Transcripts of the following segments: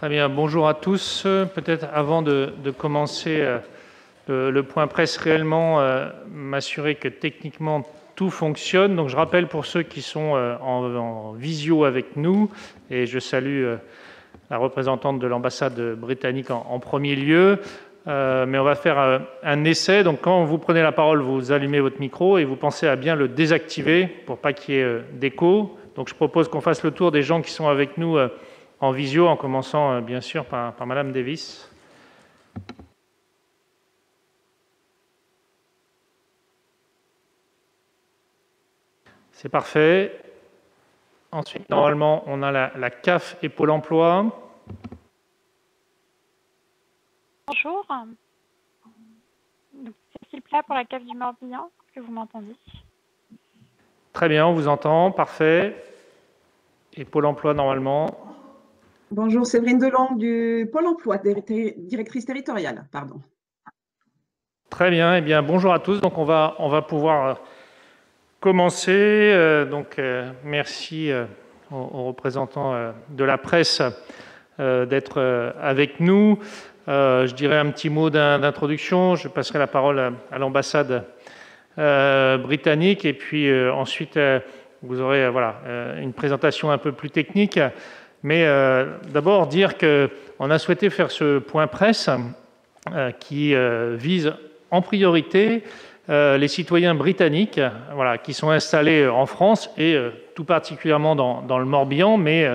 Très bien, bonjour à tous. Peut-être avant de commencer le point presse réellement, m'assurer que techniquement tout fonctionne. Donc je rappelle pour ceux qui sont en visio avec nous, et je salue la représentante de l'ambassade britannique en premier lieu, mais on va faire un essai. Donc quand vous prenez la parole, vous allumez votre micro et vous pensez à bien le désactiver pour pas qu'il y ait d'écho. Donc je propose qu'on fasse le tour des gens qui sont avec nous en visio, en commençant bien sûr par Madame Davis. C'est parfait. Ensuite, normalement, on a la CAF et Pôle emploi. Bonjour. Cécile Plat pour la CAF du Morbihan. Est-ce que vous m'entendez? Très bien, on vous entend. Parfait. Et Pôle emploi, normalement. Bonjour, Séverine Delong du Pôle emploi, directrice territoriale, pardon. Très bien, eh bien bonjour à tous. Donc on va pouvoir commencer. Merci aux représentants de la presse d'être avec nous. Je dirais un petit mot d'introduction. Je passerai la parole à l'ambassade britannique et puis ensuite vous aurez une présentation un peu plus technique. Mais d'abord dire qu'on a souhaité faire ce point presse qui vise en priorité les citoyens britanniques qui sont installés en France et tout particulièrement dans le Morbihan. Mais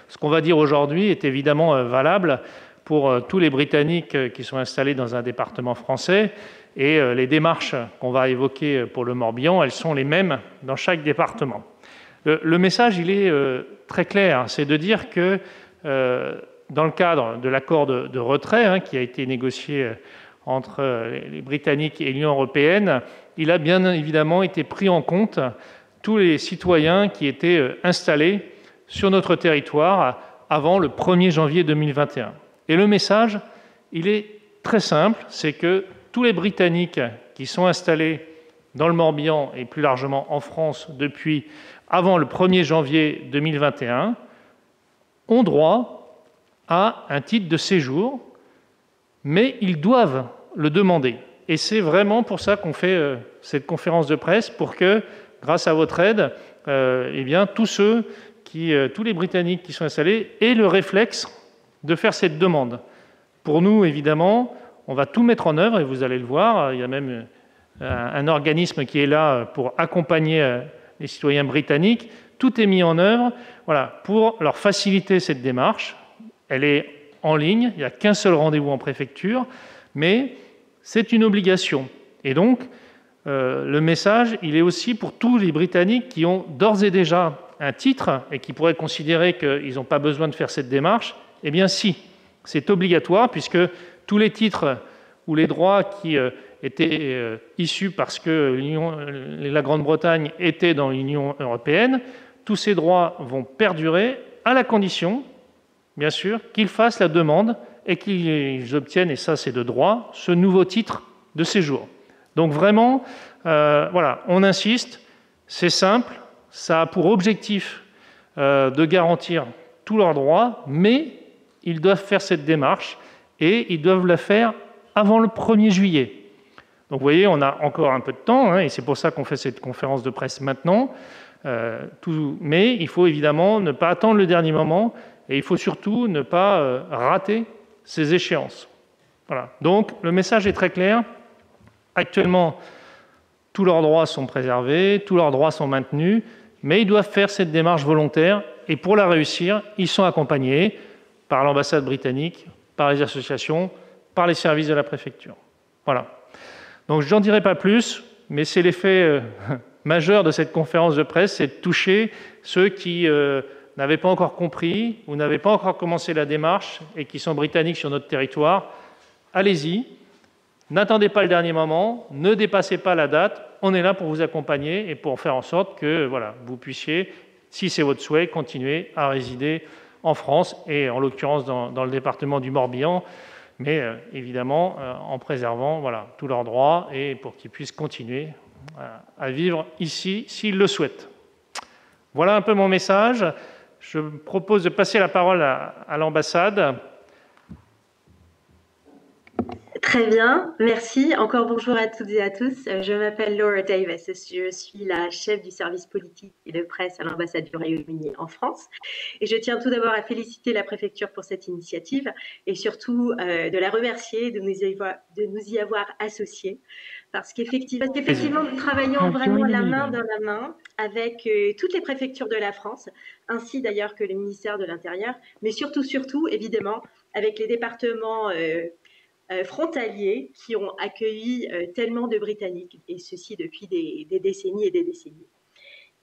ce qu'on va dire aujourd'hui est évidemment valable pour tous les Britanniques qui sont installés dans un département français. Et les démarches qu'on va évoquer pour le Morbihan, elles sont les mêmes dans chaque département. Le message, il est très clair, c'est de dire que dans le cadre de l'accord de retrait qui a été négocié entre les Britanniques et l'Union européenne, il a bien évidemment été pris en compte tous les citoyens qui étaient installés sur notre territoire avant le 1er janvier 2021. Et le message, il est très simple, c'est que tous les Britanniques qui sont installés dans le Morbihan et plus largement en France depuis avant le 1er janvier 2021 ont droit à un titre de séjour, mais ils doivent le demander. Et c'est vraiment pour ça qu'on fait cette conférence de presse, pour que, grâce à votre aide, tous les Britanniques qui sont installés aient le réflexe de faire cette demande. Pour nous, évidemment, on va tout mettre en œuvre, et vous allez le voir, il y a même un organisme qui est là pour accompagner les citoyens britanniques. Tout est mis en œuvre pour leur faciliter cette démarche. Elle est en ligne, il n'y a qu'un seul rendez-vous en préfecture, mais c'est une obligation. Et donc, le message, il est aussi pour tous les Britanniques qui ont d'ores et déjà un titre et qui pourraient considérer qu'ils n'ont pas besoin de faire cette démarche. Eh bien si, c'est obligatoire, puisque tous les titres ou les droits qui étaient issus parce que la Grande-Bretagne était dans l'Union européenne, tous ces droits vont perdurer à la condition, bien sûr, qu'ils fassent la demande et qu'ils obtiennent, et ça c'est de droit, ce nouveau titre de séjour. Donc vraiment, on insiste, c'est simple, ça a pour objectif de garantir tous leurs droits, mais ils doivent faire cette démarche et ils doivent la faire avant le 1er juillet. Donc vous voyez, on a encore un peu de temps, et c'est pour ça qu'on fait cette conférence de presse maintenant. Mais il faut évidemment ne pas attendre le dernier moment, et il faut surtout ne pas rater ces échéances. Voilà. Donc le message est très clair. Actuellement, tous leurs droits sont préservés, tous leurs droits sont maintenus, mais ils doivent faire cette démarche volontaire, et pour la réussir, ils sont accompagnés par l'ambassade britannique, par les associations, par les services de la préfecture. Voilà. Donc je n'en dirai pas plus, mais c'est l'effet majeur de cette conférence de presse, c'est de toucher ceux qui n'avaient pas encore compris ou n'avaient pas encore commencé la démarche et qui sont britanniques sur notre territoire. Allez-y, n'attendez pas le dernier moment, ne dépassez pas la date, on est là pour vous accompagner et pour faire en sorte que vous puissiez, si c'est votre souhait, continuer à résider en France et en l'occurrence dans le département du Morbihan, mais évidemment en préservant tous leurs droits et pour qu'ils puissent continuer à vivre ici s'ils le souhaitent. Voilà un peu mon message. Je propose de passer la parole à l'ambassade Très bien, merci. Encore bonjour à toutes et à tous. Je m'appelle Laura Davis. Je suis la chef du service politique et de presse à l'ambassade du Royaume-Uni en France. Et je tiens tout d'abord à féliciter la préfecture pour cette initiative et surtout de la remercier de nous y avoir associés. Parce qu'effectivement, nous travaillons vraiment la main dans la main avec toutes les préfectures de la France, ainsi d'ailleurs que le ministère de l'Intérieur, mais surtout, évidemment, avec les départements frontaliers qui ont accueilli tellement de Britanniques, et ceci depuis des décennies et des décennies.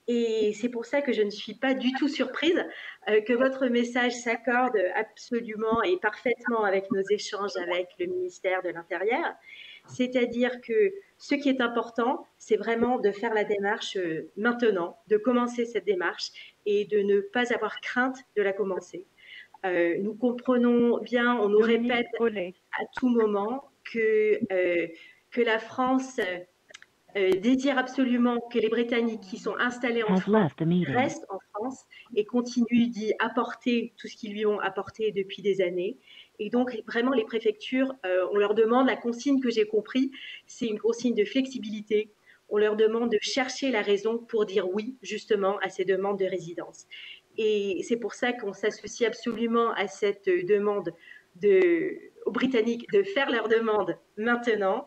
Et c'est pour ça que je ne suis pas du tout surprise que votre message s'accorde absolument et parfaitement avec nos échanges avec le ministère de l'Intérieur. C'est-à-dire que ce qui est important, c'est vraiment de faire la démarche maintenant, de commencer cette démarche et de ne pas avoir crainte de la commencer. Nous comprenons bien, on nous répète à tout moment que la France désire absolument que les Britanniques qui sont installés en France restent en France et continuent d'y apporter tout ce qu'ils lui ont apporté depuis des années. Et donc, vraiment, les préfectures, on leur demande, la consigne que j'ai compris, c'est une consigne de flexibilité. On leur demande de chercher la raison pour dire oui, justement, à ces demandes de résidence. Et c'est pour ça qu'on s'associe absolument à cette demande aux Britanniques de faire leur demande maintenant.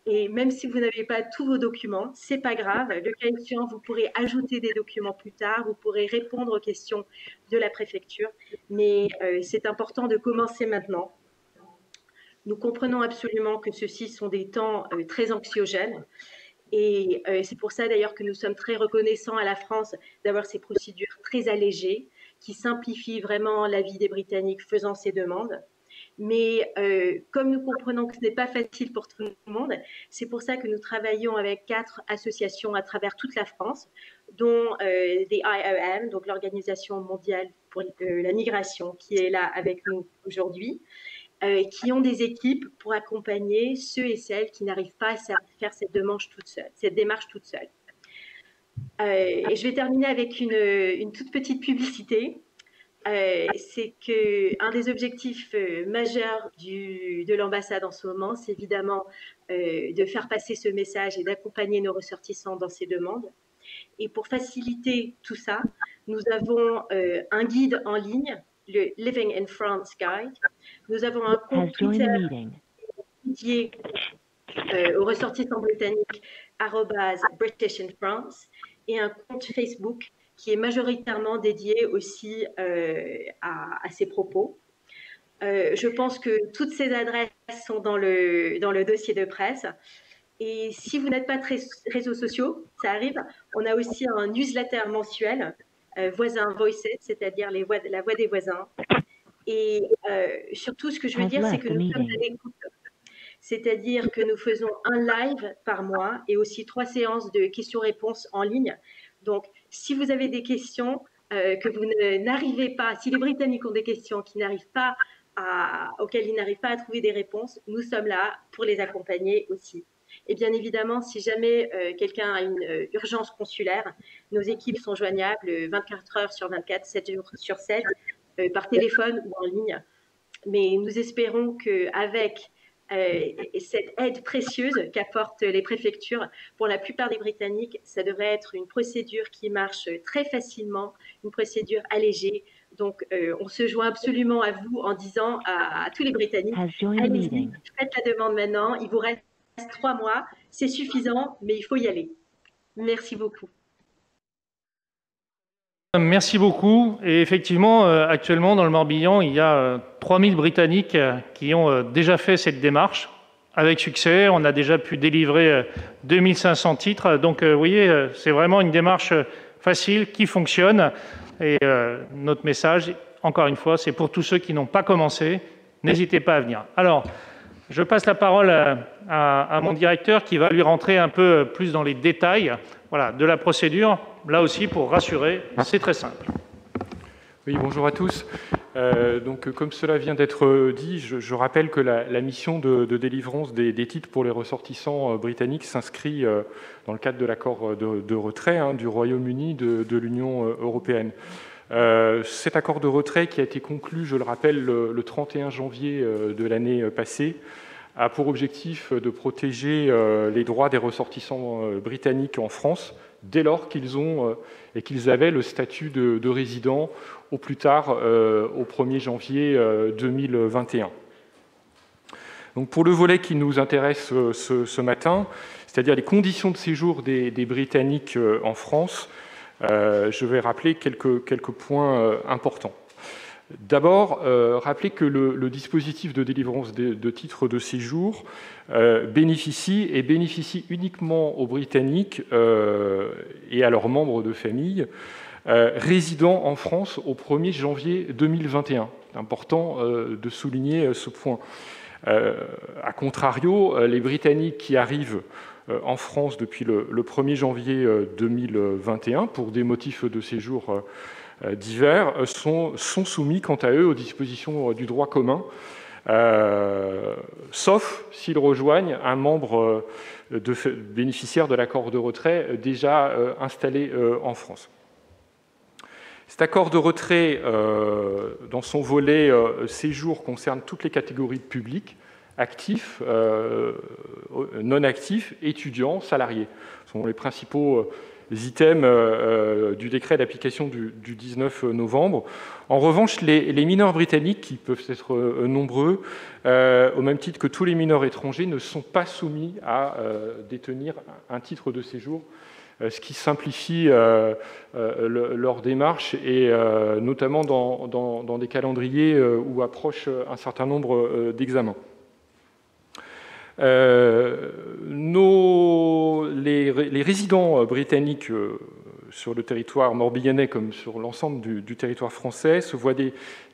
Et même si vous n'avez pas tous vos documents, c'est pas grave. Le cas échéant, vous pourrez ajouter des documents plus tard, vous pourrez répondre aux questions de la préfecture. Mais c'est important de commencer maintenant. Nous comprenons absolument que ceux-ci sont des temps très anxiogènes. Et c'est pour ça d'ailleurs que nous sommes très reconnaissants à la France d'avoir ces procédures très allégées qui simplifient vraiment la vie des Britanniques faisant ces demandes. Mais comme nous comprenons que ce n'est pas facile pour tout le monde, c'est pour ça que nous travaillons avec 4 associations à travers toute la France, dont the IOM, donc l'Organisation mondiale pour la migration, qui est là avec nous aujourd'hui, qui ont des équipes pour accompagner ceux et celles qui n'arrivent pas à faire cette démarche toute seule. Et je vais terminer avec une toute petite publicité. C'est qu'un des objectifs majeurs de l'ambassade en ce moment, c'est évidemment de faire passer ce message et d'accompagner nos ressortissants dans ces demandes. Et pour faciliter tout ça, nous avons un guide en ligne, le Living in France Guide. Nous avons un compte Twitter dédié aux ressortissants britanniques @British in France et un compte Facebook qui est majoritairement dédié aussi à ces propos. Je pense que toutes ces adresses sont dans le dossier de presse. Et si vous n'êtes pas très réseaux sociaux, ça arrive, on a aussi un newsletter mensuel, Voisins Voices, c'est-à-dire la voix des voisins. Et surtout, ce que je veux dire, c'est que nous sommes à l'écoute. C'est-à-dire que nous faisons un live par mois et aussi 3 séances de questions-réponses en ligne. Donc, si vous avez des questions que vous n'arrivez pas, si les Britanniques ont des questions auxquelles ils n'arrivent pas à trouver des réponses, nous sommes là pour les accompagner aussi. Et bien évidemment, si jamais quelqu'un a une urgence consulaire, nos équipes sont joignables 24 heures sur 24, 7 jours sur 7, par téléphone ou en ligne. Mais nous espérons qu'avec cette aide précieuse qu'apportent les préfectures, pour la plupart des Britanniques, ça devrait être une procédure qui marche très facilement, une procédure allégée. Donc, on se joint absolument à vous en disant à tous les Britanniques, allez-y, faites la demande maintenant, il vous reste 3 mois, c'est suffisant, mais il faut y aller. Merci beaucoup. Merci beaucoup. Et effectivement, actuellement, dans le Morbihan, il y a 3000 Britanniques qui ont déjà fait cette démarche avec succès. On a déjà pu délivrer 2500 titres. Donc, vous voyez, c'est vraiment une démarche facile qui fonctionne. Et notre message, encore une fois, c'est pour tous ceux qui n'ont pas commencé. N'hésitez pas à venir. Alors, je passe la parole à mon directeur qui va lui rentrer un peu plus dans les détails de la procédure. Là aussi, pour rassurer, c'est très simple. Oui, bonjour à tous. Donc, comme cela vient d'être dit, je rappelle que la mission de délivrance des titres pour les ressortissants britanniques s'inscrit dans le cadre de l'accord de retrait du Royaume-Uni de l'Union européenne. Cet accord de retrait qui a été conclu, je le rappelle, le 31 janvier de l'année passée, a pour objectif de protéger les droits des ressortissants britanniques en France dès lors qu'ils avaient le statut de résident au plus tard au 1er janvier 2021. Donc pour le volet qui nous intéresse ce matin, c'est-à-dire les conditions de séjour des Britanniques en France, je vais rappeler quelques points importants. D'abord, rappeler que le dispositif de délivrance de titres de séjour bénéficie uniquement aux Britanniques et à leurs membres de famille résidant en France au 1er janvier 2021. C'est important de souligner ce point. A contrario, les Britanniques qui arrivent en France depuis le 1er janvier 2021 pour des motifs de séjour divers sont soumis quant à eux aux dispositions du droit commun, sauf s'ils rejoignent un membre bénéficiaire de l'accord de retrait déjà installé en France. Cet accord de retrait, dans son volet séjour, concerne toutes les catégories de publics, actifs, non actifs, étudiants, salariés. Ce sont les principaux items du décret d'application du 19 novembre. En revanche, les mineurs britanniques, qui peuvent être nombreux, au même titre que tous les mineurs étrangers, ne sont pas soumis à détenir un titre de séjour, ce qui simplifie leur démarche, et notamment dans des calendriers où approche un certain nombre d'examens. Les résidents britanniques sur le territoire morbihanais comme sur l'ensemble du territoire français se voient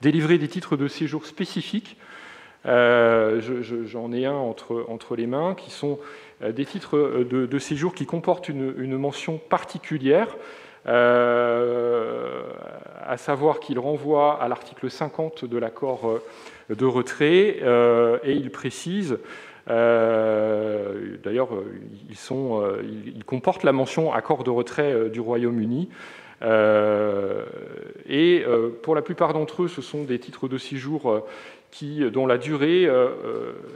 délivrer des titres de séjour spécifiques. J'en ai un entre les mains, qui sont des titres de séjour qui comportent une mention particulière, à savoir qu'ils renvoient à l'article 50 de l'accord de retrait, et ils précisent, d'ailleurs, ils comportent la mention accord de retrait du Royaume-Uni, et pour la plupart d'entre eux, ce sont des titres de séjour dont la durée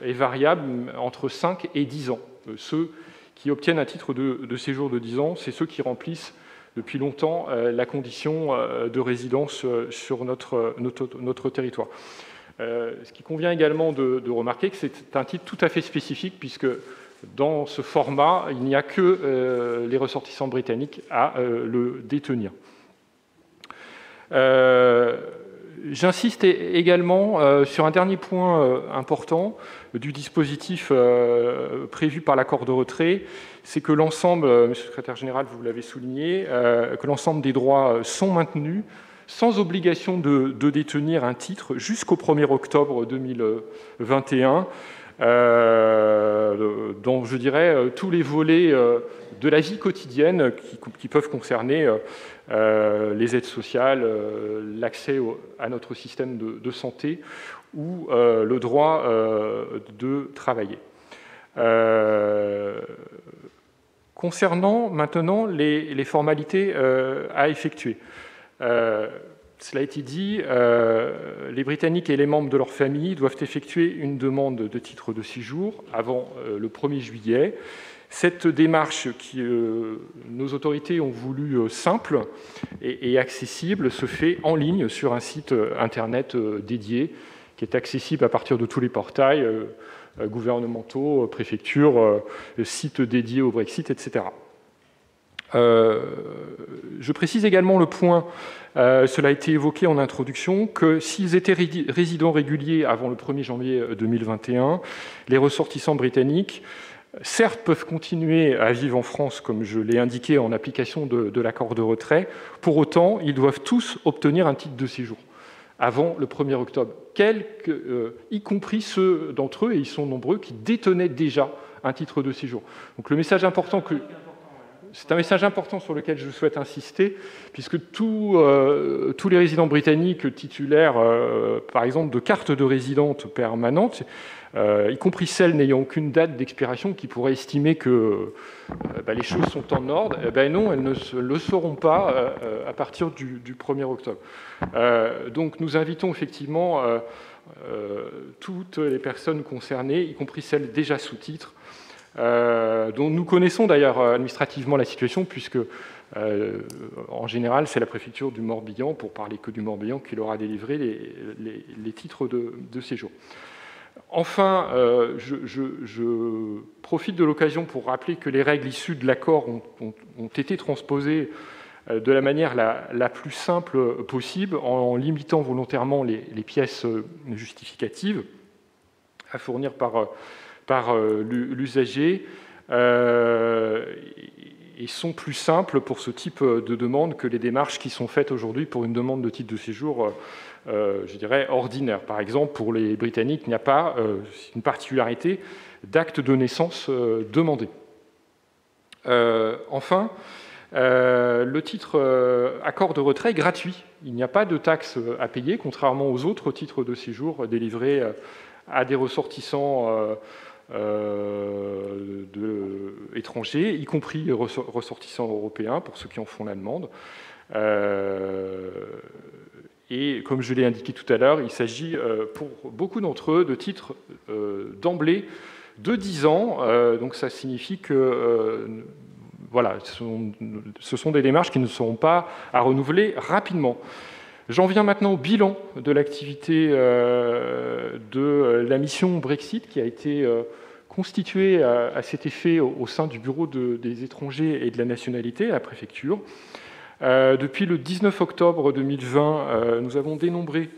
est variable entre 5 et 10 ans. Ceux qui obtiennent un titre de séjour de 10 ans, c'est ceux qui remplissent depuis longtemps la condition de résidence sur notre territoire. Ce qui convient également de remarquer que c'est un titre tout à fait spécifique, puisque dans ce format, il n'y a que les ressortissants britanniques à le détenir. J'insiste également sur un dernier point important du dispositif prévu par l'accord de retrait, c'est que l'ensemble, Monsieur le Secrétaire général, vous l'avez souligné, que l'ensemble des droits sont maintenus, sans obligation de détenir un titre jusqu'au 1er octobre 2021, dans, je dirais, tous les volets de la vie quotidienne qui peuvent concerner les aides sociales, l'accès à notre système de santé ou le droit de travailler. Concernant maintenant les formalités à effectuer. Cela a été dit, les Britanniques et les membres de leur famille doivent effectuer une demande de titre de séjour avant le 1er juillet. Cette démarche nos autorités ont voulu simple et accessible se fait en ligne sur un site internet dédié qui est accessible à partir de tous les portails gouvernementaux, préfectures, sites dédiés au Brexit, etc. Je précise également le point, cela a été évoqué en introduction, que s'ils étaient résidents réguliers avant le 1er janvier 2021, les ressortissants britanniques, certes, peuvent continuer à vivre en France, comme je l'ai indiqué, en application de l'accord de retrait. Pour autant, ils doivent tous obtenir un titre de séjour avant le 1er octobre, y compris ceux d'entre eux, et ils sont nombreux, qui détenaient déjà un titre de séjour. Donc le message important c'est un message important sur lequel je souhaite insister, puisque tous les résidents britanniques titulaires, par exemple, de cartes de résidence permanente, y compris celles n'ayant aucune date d'expiration, qui pourraient estimer que les choses sont en ordre. Non, elles ne le seront pas à partir du 1er octobre. Donc nous invitons effectivement toutes les personnes concernées, y compris celles déjà sous titre, dont nous connaissons d'ailleurs administrativement la situation, puisque en général c'est la préfecture du Morbihan, pour parler que du Morbihan, qui leur a délivré les titres de séjour. Enfin, je profite de l'occasion pour rappeler que les règles issues de l'accord ont été transposées de la manière la plus simple possible, en limitant volontairement les pièces justificatives à fournir par l'usager, et sont plus simples pour ce type de demande que les démarches qui sont faites aujourd'hui pour une demande de titre de séjour, je dirais, ordinaire. Par exemple, pour les Britanniques, il n'y a pas une particularité d'acte de naissance demandé. Enfin, le titre accord de retrait est gratuit. Il n'y a pas de taxe à payer, contrairement aux autres titres de séjour délivrés à des ressortissants étrangers, y compris ressortissants européens, pour ceux qui en font la demande. Et comme je l'ai indiqué tout à l'heure, il s'agit pour beaucoup d'entre eux de titres d'emblée de 10 ans. Donc ça signifie que voilà, ce sont des démarches qui ne seront pas à renouveler rapidement. J'en viens maintenant au bilan de l'activité de la mission Brexit, qui a été constituée à cet effet au sein du bureau des étrangers et de la nationalité à la préfecture. Depuis le 19 octobre 2020, nous avons dénombré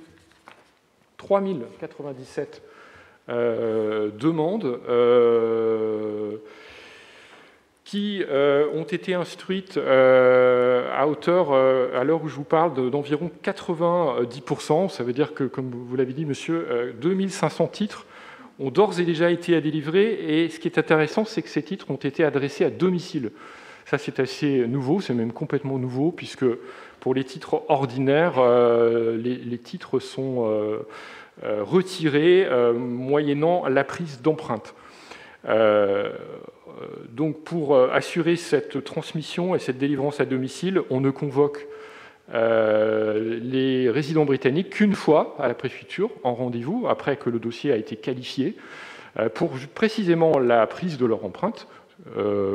3097 demandes qui ont été instruites à hauteur, à l'heure où je vous parle, d'environ 90%. Ça veut dire que, comme vous l'avez dit, monsieur, 2500 titres ont d'ores et déjà été à délivrer. Et ce qui est intéressant, c'est que ces titres ont été adressés à domicile. Ça, c'est assez nouveau, c'est même complètement nouveau, puisque pour les titres ordinaires, les titres sont retirés moyennant la prise d'empreinte. Donc, pour assurer cette transmission et cette délivrance à domicile, on ne convoque les résidents britanniques qu'une fois à la préfecture, en rendez-vous, après que le dossier a été qualifié, pour précisément la prise de leur empreinte,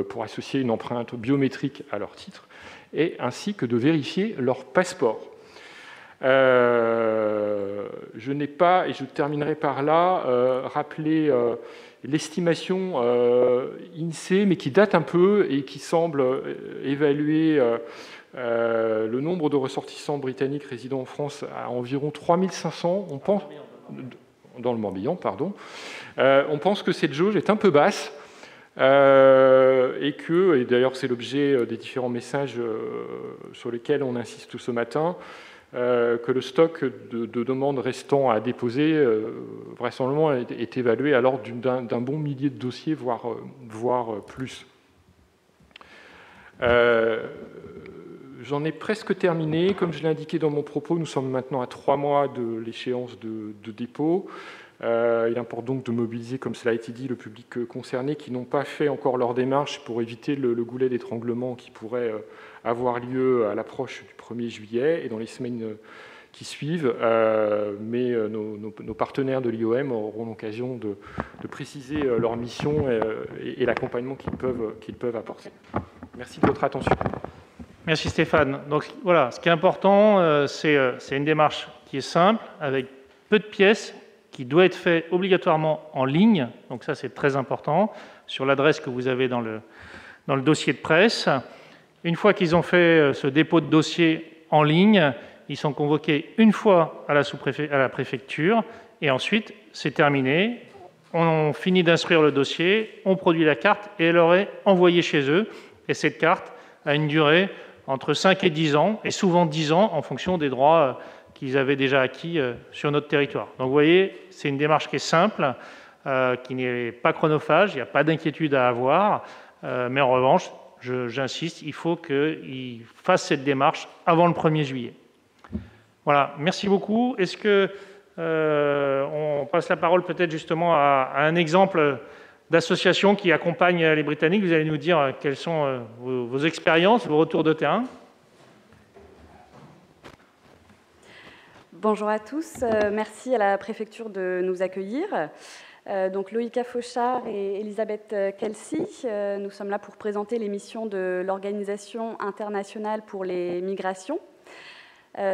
pour associer une empreinte biométrique à leur titre, et ainsi que de vérifier leur passeport. Je n'ai pas, et je terminerai par là, rappelé l'estimation INSEE, mais qui date un peu et qui semble évaluer le nombre de ressortissants britanniques résidant en France à environ 3500, on pense, dans le Morbihan, pardon. On pense que cette jauge est un peu basse, et d'ailleurs c'est l'objet des différents messages sur lesquels on insiste ce matin, que le stock de demandes restant à déposer vraisemblablement est évalué à l'ordre d'un bon millier de dossiers, voire plus. J'en ai presque terminé. Comme je l'ai indiqué dans mon propos, nous sommes maintenant à 3 mois de l'échéance de dépôt. Il importe donc de mobiliser, comme cela a été dit, le public concerné qui n'ont pas fait encore leur démarche pour éviter le goulet d'étranglement qui pourrait avoir lieu à l'approche du 1er juillet et dans les semaines qui suivent. Mais nos partenaires de l'IOM auront l'occasion de préciser leur mission et l'accompagnement qu'ils peuvent apporter. Merci de votre attention. Merci Stéphane. Donc voilà, ce qui est important, c'est une démarche qui est simple, avec peu de pièces, qui doit être fait obligatoirement en ligne. Donc ça, c'est très important, sur l'adresse que vous avez dans le dossier de presse. Une fois qu'ils ont fait ce dépôt de dossier en ligne, ils sont convoqués une fois à la préfecture, et ensuite, c'est terminé. On finit d'instruire le dossier, on produit la carte, et elle leur est envoyée chez eux. Et cette carte a une durée entre 5 et 10 ans, et souvent 10 ans en fonction des droits qu'ils avaient déjà acquis sur notre territoire. Donc vous voyez, c'est une démarche qui est simple, qui n'est pas chronophage, il n'y a pas d'inquiétude à avoir, mais en revanche, j'insiste, il faut qu'ils fassent cette démarche avant le 1er juillet. Voilà, merci beaucoup. Est-ce que On passe la parole peut-être justement à un exemple d'association qui accompagne les Britanniques. Vous allez nous dire quelles sont vos expériences, vos retours de terrain. Bonjour à tous, merci à la préfecture de nous accueillir. Donc Loïka Fauchard et Elisabeth Kelsey, nous sommes là pour présenter les missions de l'Organisation internationale pour les migrations.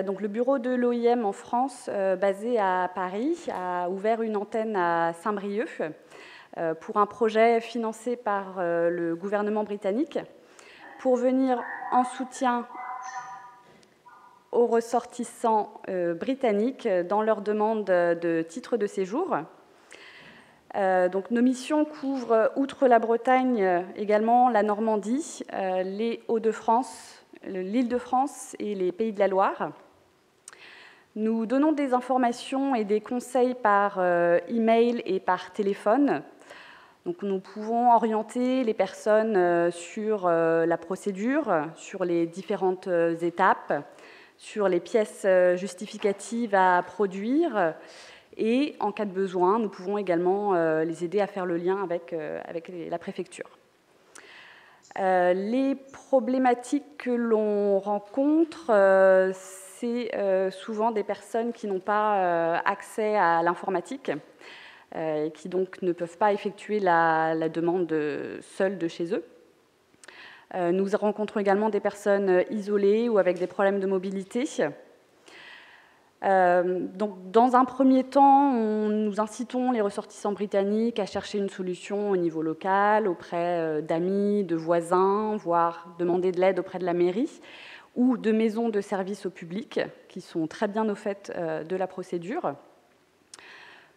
Donc le bureau de l'OIM en France, basé à Paris, a ouvert une antenne à Saint-Brieuc pour un projet financé par le gouvernement britannique pour venir en soutien aux ressortissants britanniques dans leur demande de titre de séjour. Donc, nos missions couvrent, outre la Bretagne, également la Normandie, les Hauts-de-France, l'Île-de-France et les Pays de la Loire. Nous donnons des informations et des conseils par email et par téléphone. Donc, nous pouvons orienter les personnes sur la procédure, sur les différentes étapes, sur les pièces justificatives à produire et, en cas de besoin, nous pouvons également les aider à faire le lien avec la préfecture. Les problématiques que l'on rencontre, c'est souvent des personnes qui n'ont pas accès à l'informatique et qui donc ne peuvent pas effectuer la demande seules de chez eux. Nous rencontrons également des personnes isolées ou avec des problèmes de mobilité. Donc, dans un premier temps, nous incitons les ressortissants britanniques à chercher une solution au niveau local, auprès d'amis, de voisins, voire demander de l'aide auprès de la mairie ou de maisons de services au public qui sont très bien au fait de la procédure.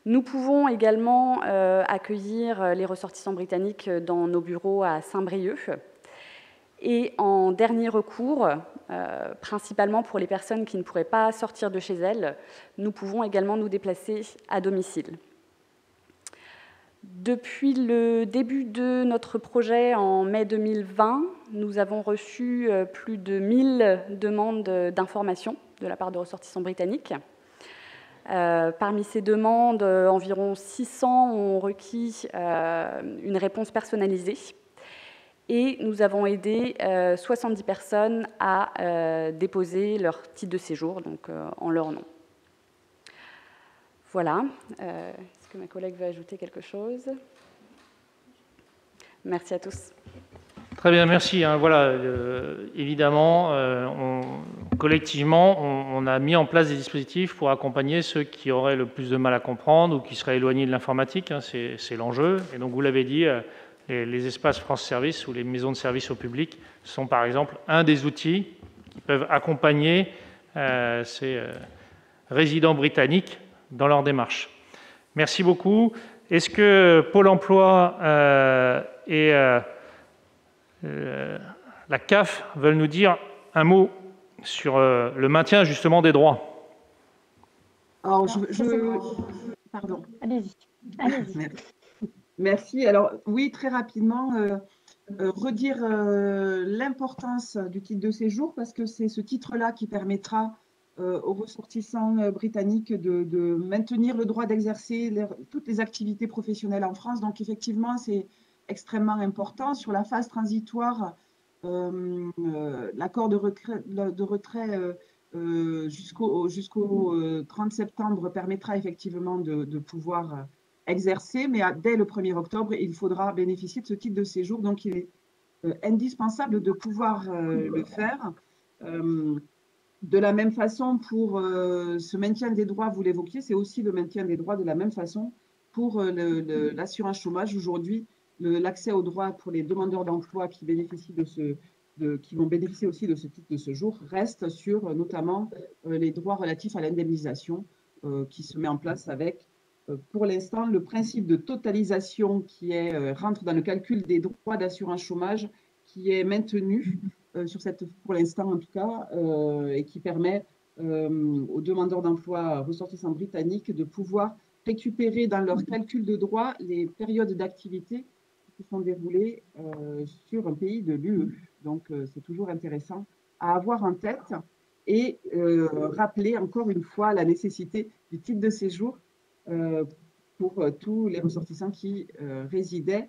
Nous pouvons également accueillir les ressortissants britanniques dans nos bureaux à Saint-Brieuc. Et en dernier recours, principalement pour les personnes qui ne pourraient pas sortir de chez elles, nous pouvons également nous déplacer à domicile. Depuis le début de notre projet en mai 2020, nous avons reçu plus de 1000 demandes d'information de la part de ressortissants britanniques. Parmi ces demandes, environ 600 ont requis une réponse personnalisée. Et nous avons aidé 70 personnes à déposer leur titre de séjour, donc en leur nom. Voilà. Est-ce que ma collègue veut ajouter quelque chose? Merci à tous. Très bien, merci. Voilà, évidemment, collectivement, on a mis en place des dispositifs pour accompagner ceux qui auraient le plus de mal à comprendre ou qui seraient éloignés de l'informatique. C'est l'enjeu. Et donc, vous l'avez dit, les espaces France Service ou les maisons de service au public sont par exemple un des outils qui peuvent accompagner ces résidents britanniques dans leur démarche. Merci beaucoup. Est-ce que Pôle emploi et la CAF veulent nous dire un mot sur le maintien justement des droits? Alors, pardon. Allez-y. Merci. Alors, oui, très rapidement, redire l'importance du titre de séjour parce que c'est ce titre-là qui permettra aux ressortissants britanniques de maintenir le droit d'exercer toutes les activités professionnelles en France. Donc, effectivement, c'est extrêmement important. Sur la phase transitoire, l'accord de retrait jusqu'au 30 septembre permettra effectivement de pouvoir exercer, mais dès le 1er octobre, il faudra bénéficier de ce titre de séjour. Donc, il est indispensable de pouvoir le faire. De la même façon, pour ce maintien des droits, vous l'évoquiez, c'est aussi le maintien des droits de la même façon pour l'assurance chômage. Aujourd'hui, l'accès aux droits pour les demandeurs d'emploi qui vont bénéficier aussi de ce titre de séjour reste sur notamment les droits relatifs à l'indemnisation qui se met en place avec pour l'instant, le principe de totalisation qui rentre dans le calcul des droits d'assurance chômage qui est maintenu pour l'instant en tout cas, et qui permet aux demandeurs d'emploi ressortissants britanniques de pouvoir récupérer dans leur calcul de droits les périodes d'activité qui sont déroulées sur un pays de l'UE. Donc, c'est toujours intéressant à avoir en tête. et rappeler encore une fois la nécessité du titre de séjour pour tous les ressortissants qui résidaient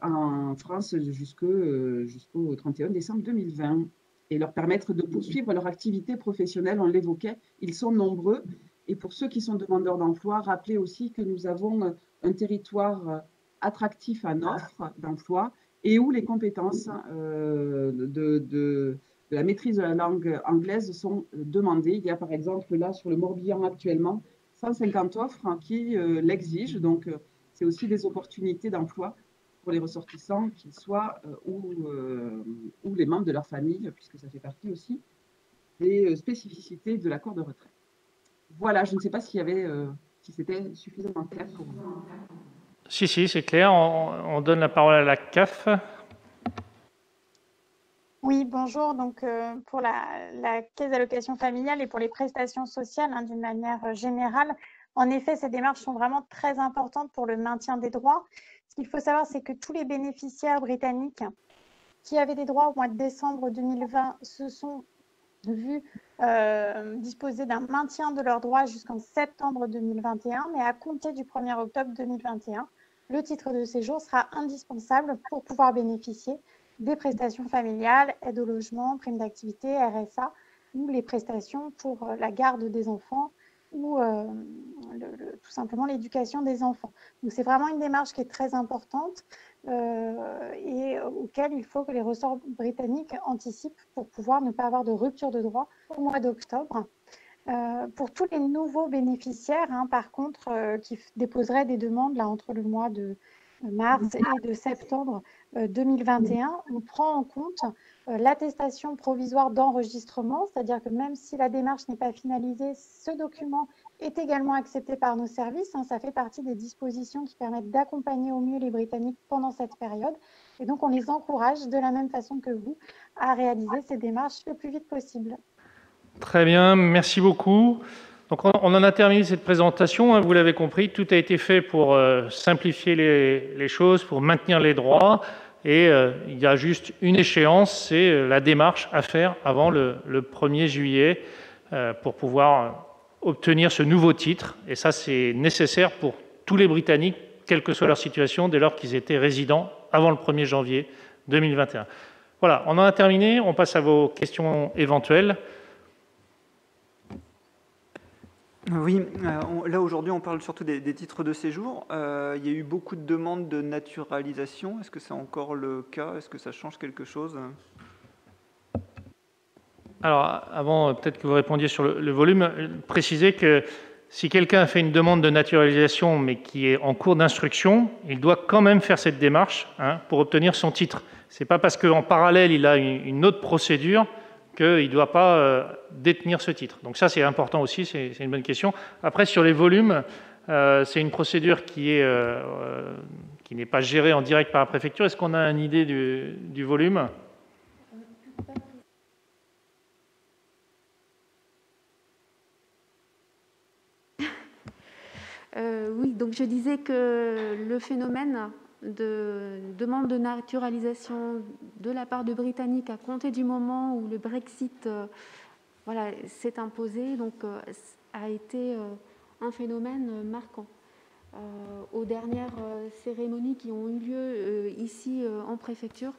en France jusqu'au 31 décembre 2020 et leur permettre de poursuivre leur activité professionnelle. On l'évoquait, ils sont nombreux. Et pour ceux qui sont demandeurs d'emploi, rappelez aussi que nous avons un territoire attractif en offre d'emploi et où les compétences de la maîtrise de la langue anglaise sont demandées. Il y a par exemple là sur le Morbihan actuellement 150 offres qui l'exigent. Donc c'est aussi des opportunités d'emploi pour les ressortissants, qu'ils soient ou les membres de leur famille, puisque ça fait partie aussi des spécificités de l'accord de retrait. Voilà, je ne sais pas s'il y avait, si c'était suffisamment clair pour vous. Si, c'est clair. On donne la parole à la CAF. Oui, bonjour. Donc, pour la caisse d'allocation familiale et pour les prestations sociales, hein, d'une manière générale, en effet, ces démarches sont vraiment très importantes pour le maintien des droits. Ce qu'il faut savoir, c'est que tous les bénéficiaires britanniques qui avaient des droits au mois de décembre 2020 se sont vus disposer d'un maintien de leurs droits jusqu'en septembre 2021, mais à compter du 1er octobre 2021, le titre de séjour sera indispensable pour pouvoir bénéficier des prestations familiales, aide au logement, prime d'activité, RSA, ou les prestations pour la garde des enfants ou tout simplement l'éducation des enfants. Donc c'est vraiment une démarche qui est très importante et auquel il faut que les ressorts britanniques anticipent pour pouvoir ne pas avoir de rupture de droit au mois d'octobre. Pour tous les nouveaux bénéficiaires, hein, par contre, qui déposeraient des demandes là, entre le mois de mars et de septembre 2021, on prend en compte l'attestation provisoire d'enregistrement, c'est-à-dire que même si la démarche n'est pas finalisée, ce document est également accepté par nos services. Hein, ça fait partie des dispositions qui permettent d'accompagner au mieux les Britanniques pendant cette période. Et donc, on les encourage de la même façon que vous à réaliser ces démarches le plus vite possible. Très bien, merci beaucoup. Donc on en a terminé cette présentation, hein, vous l'avez compris, tout a été fait pour simplifier les choses, pour maintenir les droits, et il y a juste une échéance, c'est la démarche à faire avant le 1er juillet pour pouvoir obtenir ce nouveau titre, et ça c'est nécessaire pour tous les Britanniques, quelle que soit leur situation, dès lors qu'ils étaient résidents avant le 1er janvier 2021. Voilà, on en a terminé, on passe à vos questions éventuelles. Oui, là aujourd'hui on parle surtout des titres de séjour. Il y a eu beaucoup de demandes de naturalisation. Est-ce que c'est encore le cas? Est-ce que ça change quelque chose? Alors, avant peut-être que vous répondiez sur le volume, préciser que si quelqu'un a fait une demande de naturalisation mais qui est en cours d'instruction, il doit quand même faire cette démarche pour obtenir son titre. Ce n'est pas parce qu'en parallèle il a une autre procédure qu'il ne doit pas détenir ce titre. Donc ça, c'est important aussi, c'est une bonne question. Après, sur les volumes, c'est une procédure qui n'est pas gérée en direct par la préfecture. Est-ce qu'on a une idée du volume ? Oui, donc je disais que le phénomène de demande de naturalisation de la part de Britanniques à compter du moment où le Brexit s'est imposé, donc a été un phénomène marquant. Aux dernières cérémonies qui ont eu lieu ici en préfecture,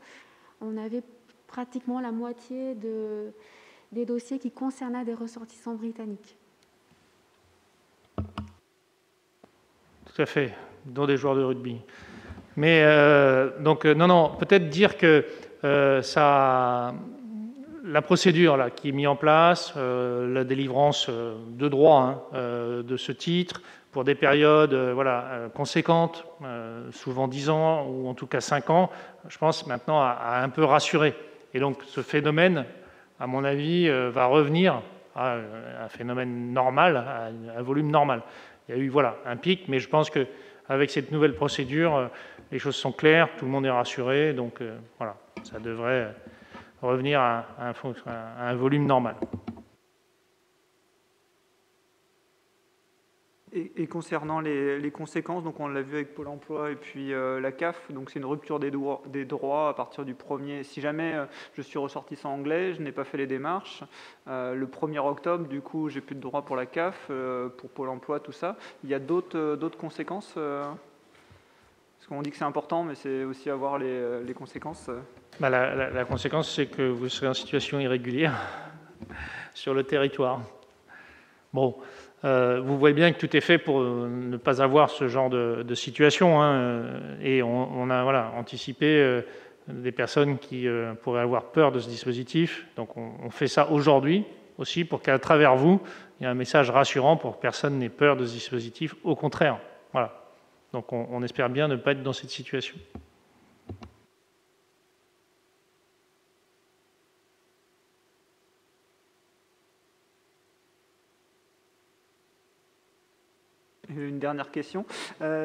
on avait pratiquement la moitié des dossiers qui concernaient des ressortissants britanniques. Tout à fait, dont des joueurs de rugby. Mais non, peut-être dire que la procédure là, qui est mise en place, la délivrance de droits de ce titre pour des périodes conséquentes, souvent 10 ans ou en tout cas 5 ans, je pense maintenant a un peu rassuré. Et donc ce phénomène, à mon avis, va revenir à un phénomène normal, à un volume normal. Il y a eu un pic, mais je pense qu'avec cette nouvelle procédure, les choses sont claires, tout le monde est rassuré, donc ça devrait revenir à un volume normal. Et concernant les conséquences, donc on l'a vu avec Pôle emploi et puis la CAF, donc c'est une rupture des droits à partir du 1er. Si jamais je suis ressortissant anglais, je n'ai pas fait les démarches, le 1er octobre, du coup, j'ai plus de droits pour la CAF, pour Pôle emploi, tout ça. Il y a d'autres conséquences parce qu'on dit que c'est important, mais c'est aussi avoir les conséquences. La conséquence, c'est que vous serez en situation irrégulière sur le territoire. Bon. Vous voyez bien que tout est fait pour ne pas avoir ce genre de situation, hein, et on a anticipé des personnes qui pourraient avoir peur de ce dispositif. Donc on fait ça aujourd'hui aussi pour qu'à travers vous, il y ait un message rassurant pour que personne n'ait peur de ce dispositif. Au contraire, voilà. Donc on espère bien ne pas être dans cette situation. Une dernière question.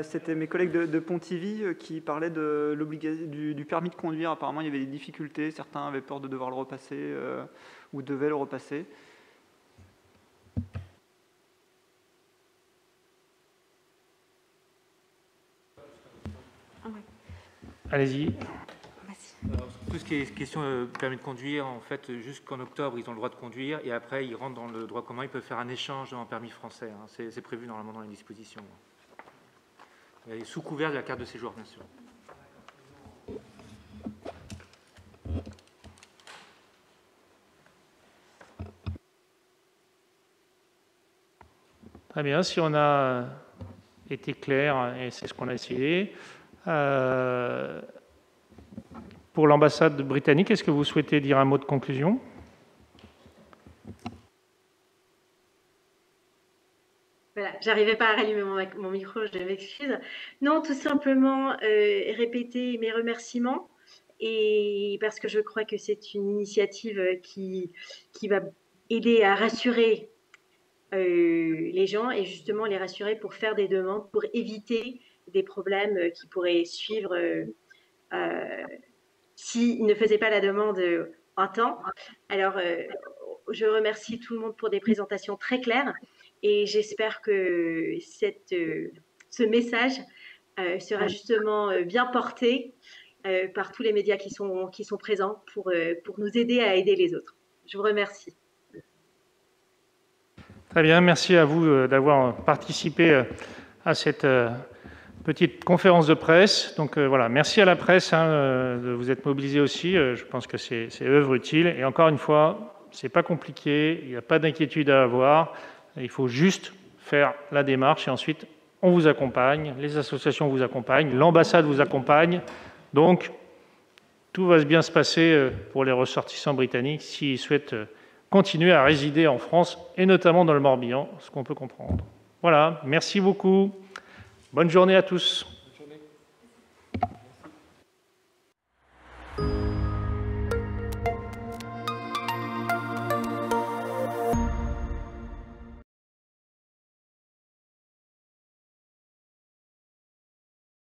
C'était mes collègues de Pontivy qui parlaient de du permis de conduire. Apparemment, il y avait des difficultés. Certains avaient peur de devoir le repasser ou devaient le repasser. Allez-y. Tout ce qui est question permis de conduire, en fait, jusqu'en octobre, ils ont le droit de conduire, et après, ils rentrent dans le droit commun, ils peuvent faire un échange en permis français. Hein. C'est prévu normalement dans les dispositions. Et sous couvert de la carte de séjour, bien sûr. Très bien, si on a été clair, et c'est ce qu'on a essayé. Pour l'ambassade britannique, est-ce que vous souhaitez dire un mot de conclusion? Voilà, j'arrivais pas à rallumer mon micro, je m'excuse. Non, tout simplement répéter mes remerciements, et parce que je crois que c'est une initiative qui va aider à rassurer les gens, et justement les rassurer pour faire des demandes, pour éviter des problèmes qui pourraient suivre s'ils ne faisaient pas la demande en temps. Alors, je remercie tout le monde pour des présentations très claires, et j'espère que ce message sera justement bien porté par tous les médias qui sont présents pour nous aider à aider les autres. Je vous remercie. Très bien, merci à vous d'avoir participé à cette petite conférence de presse. Donc voilà, merci à la presse de vous être mobilisés aussi. Je pense que c'est œuvre utile. Et encore une fois, c'est pas compliqué, il n'y a pas d'inquiétude à avoir. Il faut juste faire la démarche et ensuite on vous accompagne, les associations vous accompagnent, l'ambassade vous accompagne. Donc tout va bien se passer pour les ressortissants britanniques s'ils souhaitent continuer à résider en France et notamment dans le Morbihan, ce qu'on peut comprendre. Voilà, merci beaucoup. Bonne journée à tous.